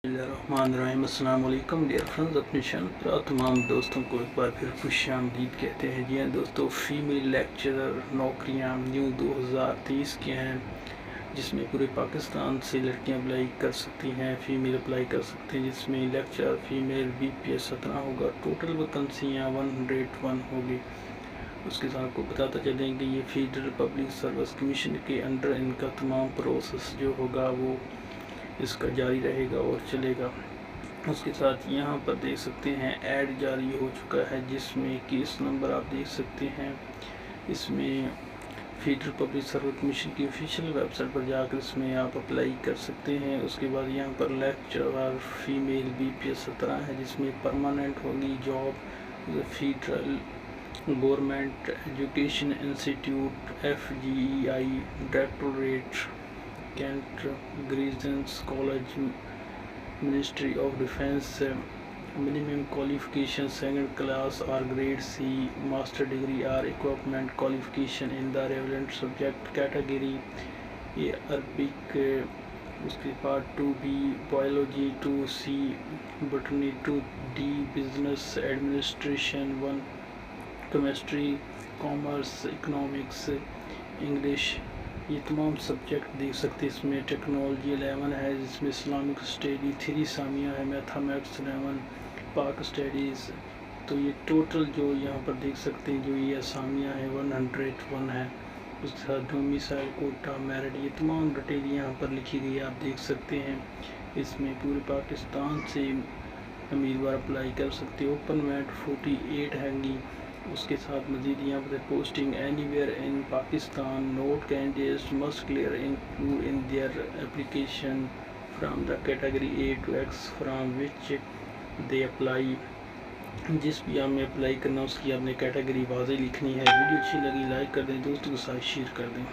الرحمن السلام علیکم ڈیئر فرینڈز، اپنے چینل پر تمام دوستوں کو ایک بار پھر خوش آمدید کہتے ہیں۔ جی ہاں دوستو، فیمیل لیکچرر نوکریاں نیو 2023 کے ہیں، جس میں پورے پاکستان سے لڑکیاں اپلائی کر سکتی ہیں، فیمیل اپلائی کر سکتے ہیں، جس میں لیکچرر فیمیل BPS 17 ہوگا۔ ٹوٹل ویکنسیاں 101 ہوگی۔ اس کے ساتھ آپ کو بتاتا چلیں کہ یہ فیڈرل پبلک سروس کمیشن کے انڈر ان کا تمام پروسیس جو ہوگا وہ اس کا جاری رہے گا اور چلے گا۔ اس کے ساتھ یہاں پر دیکھ سکتے ہیں ایڈ جاری ہو چکا ہے، جس میں کیس نمبر آپ دیکھ سکتے ہیں۔ اس میں فیڈرل پبلک سروس کمیشن کی آفیشیل ویب سائٹ پر جا کر اس میں آپ اپلائی کر سکتے ہیں۔ اس کے بعد یہاں پر لیکچرر فیمیل BPS 17 ہے، جس میں پرماننٹ ہوگی job federal government education institute FGEI directorate cantt garrisons college ministry of defence. Minimum qualification second class اور گریڈ C ماسٹر ڈگری اور equivalent qualification in the relevant subject category A Arabic, اس کے بعد 2B biology، 2C botany، 2D business administration، 1 chemistry، commerce، economics، English, یہ تمام subject دیکھ سکتے ہیں۔ اس میں ٹیکنالوجی 11 ہے، جس میں اسلامک اسٹڈی 3 سامیہ ہے، میتھمیٹکس 11، پاک اسٹڈیز۔ تو یہ ٹوٹل جو یہاں پر دیکھ سکتے ہیں جو یہ اسامیہ ہے 101 ہے۔ اس کے ساتھ ڈومیسائل، کوٹا، میرٹ، یہ تمام ڈیٹیل یہاں پر لکھی گئی ہے، آپ دیکھ سکتے ہیں۔ اس میں پورے پاکستان سے امیدوار اپلائی کر سکتے ہیں۔ اوپن میٹ 48 ہے گی۔ اس کے ساتھ مزید یہاں پر پوسٹنگ اینی ویئر ان پاکستان، note candidates must clear include in their application from the category A to X from which they apply. جس بھی آپ نے اپلائی کرنا اس کی آپ نے کیٹیگری واضح لکھنی ہے۔ ویڈیو اچھی لگی لائک کر دیں، دوستوں کے ساتھ شیئر کر دیں۔